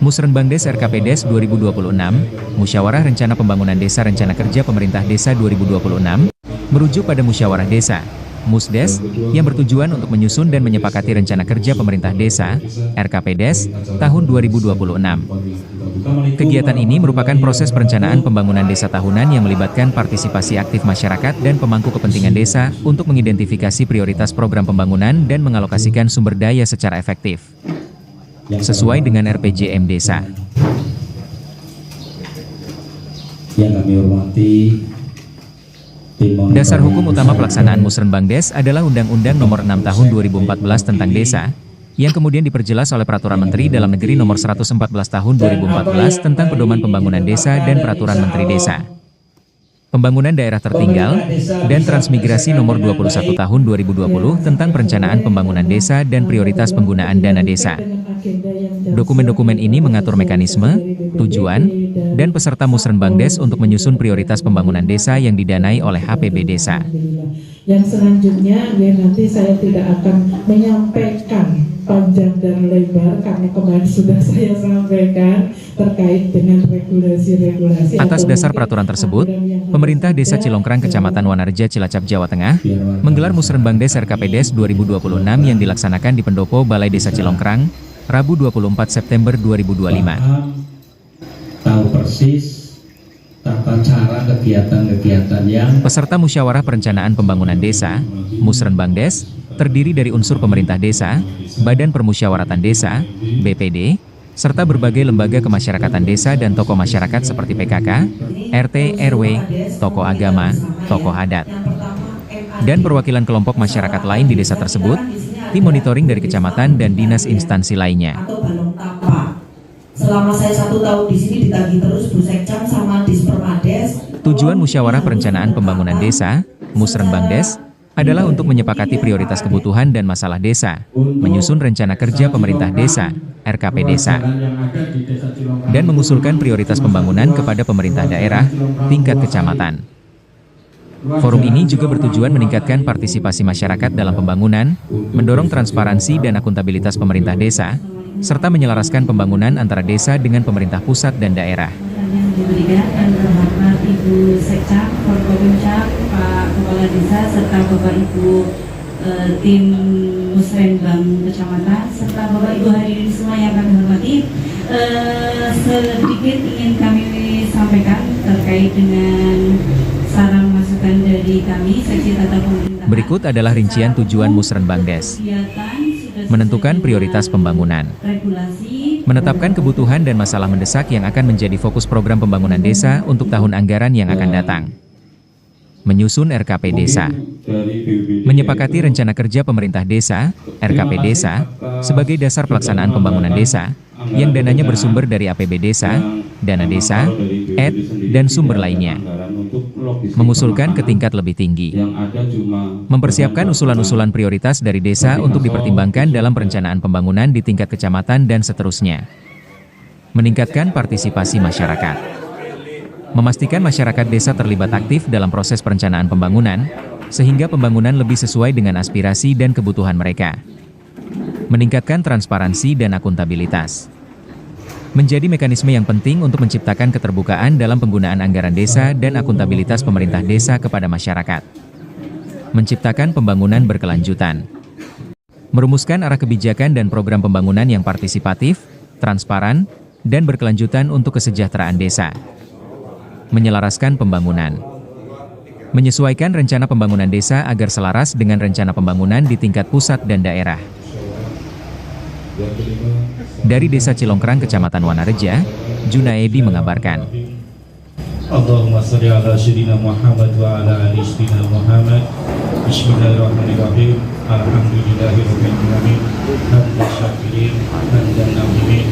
Musrenbangdes RKPDes 2026, Musyawarah Rencana Pembangunan Desa Rencana Kerja Pemerintah Desa 2026, merujuk pada Musyawarah Desa, Musdes, yang bertujuan untuk menyusun dan menyepakati Rencana Kerja Pemerintah Desa, RKPDes, tahun 2026. Kegiatan ini merupakan proses perencanaan pembangunan desa tahunan yang melibatkan partisipasi aktif masyarakat dan pemangku kepentingan desa untuk mengidentifikasi prioritas program pembangunan dan mengalokasikan sumber daya secara efektif sesuai dengan RPJM Desa. Yang kami hormati, dasar hukum utama pelaksanaan Musrenbangdes adalah Undang-Undang Nomor 6 Tahun 2014 tentang Desa, yang kemudian diperjelas oleh Peraturan Menteri Dalam Negeri Nomor 114 Tahun 2014 tentang Pedoman Pembangunan Desa dan Peraturan Menteri Desa, Pembangunan Daerah Tertinggal, dan Transmigrasi Nomor 21 Tahun 2020 tentang Perencanaan Pembangunan Desa dan Prioritas Penggunaan Dana Desa. Dokumen-dokumen ini mengatur mekanisme, tujuan, dan peserta Musrenbangdes untuk menyusun prioritas pembangunan desa yang didanai oleh HPB Desa. Yang selanjutnya, nanti saya tidak akan menyampaikan panjang dan lebar karena kemarin sudah saya sampaikan terkait dengan regulasi-regulasi. Atas dasar peraturan tersebut, Pemerintah Desa Cilongkrang Kecamatan Wanareja Cilacap Jawa Tengah menggelar Musrenbangdes RKPDes 2026 yang dilaksanakan di Pendopo Balai Desa Cilongkrang, Rabu 24 September 2025. Tahu persis tata cara kegiatan-kegiatan yang peserta Musyawarah Perencanaan Pembangunan Desa, Musrenbangdes, terdiri dari unsur pemerintah desa, Badan Permusyawaratan Desa, BPD, serta berbagai lembaga kemasyarakatan desa dan tokoh masyarakat seperti PKK, RT, RW, tokoh agama, tokoh adat, dan perwakilan kelompok masyarakat lain di desa tersebut, tim monitoring dari kecamatan dan dinas instansi lainnya. Selama saya 1 tahun di sini ditagih terus Bu Sekcam sama Dispermades. Tujuan Musyawarah Perencanaan Pembangunan Desa, Musrenbangdes, adalah untuk menyepakati prioritas kebutuhan dan masalah desa, menyusun rencana kerja pemerintah desa, RKP Desa, dan mengusulkan prioritas pembangunan kepada pemerintah daerah, tingkat kecamatan. Forum ini juga bertujuan meningkatkan partisipasi masyarakat dalam pembangunan, mendorong transparansi dan akuntabilitas pemerintah desa, serta menyelaraskan pembangunan antara desa dengan pemerintah pusat dan daerah. Yang diberikan terhormat Ibu Sekcam, Forkopimcap, Pak Kepala Desa, serta Bapak Ibu tim Musrenbang Kecamatan, serta Bapak Ibu hadirin semua yang kami hormati. Sedikit ingin kami sampaikan terkait dengan saran masukan dari kami, Seksi Tata Pemerintahan. Berikut adalah rincian tujuan Musrenbangdes. Menentukan prioritas pembangunan, menetapkan kebutuhan dan masalah mendesak yang akan menjadi fokus program pembangunan desa untuk tahun anggaran yang akan datang, menyusun RKP Desa, menyepakati rencana kerja pemerintah desa, RKP Desa, sebagai dasar pelaksanaan pembangunan desa, yang dananya bersumber dari APB Desa, dana desa, dan sumber lainnya, mengusulkan ke tingkat lebih tinggi, mempersiapkan usulan-usulan prioritas dari desa untuk dipertimbangkan dalam perencanaan pembangunan di tingkat kecamatan dan seterusnya, meningkatkan partisipasi masyarakat, memastikan masyarakat desa terlibat aktif dalam proses perencanaan pembangunan, sehingga pembangunan lebih sesuai dengan aspirasi dan kebutuhan mereka, meningkatkan transparansi dan akuntabilitas, menjadi mekanisme yang penting untuk menciptakan keterbukaan dalam penggunaan anggaran desa dan akuntabilitas pemerintah desa kepada masyarakat, menciptakan pembangunan berkelanjutan, merumuskan arah kebijakan dan program pembangunan yang partisipatif, transparan, dan berkelanjutan untuk kesejahteraan desa, menyelaraskan pembangunan, menyesuaikan rencana pembangunan desa agar selaras dengan rencana pembangunan di tingkat pusat dan daerah. Dari Desa Cilongkrang Kecamatan Wanareja, Junaedi mengabarkan. Allahumma sholli ala sayyidina Muhammad wa ala ali sayyidina Muhammad. Bismillahirrahmanirrahim. Alhamdulillahirabbil alamin. Hamdan syakirin, hamdan na'imin.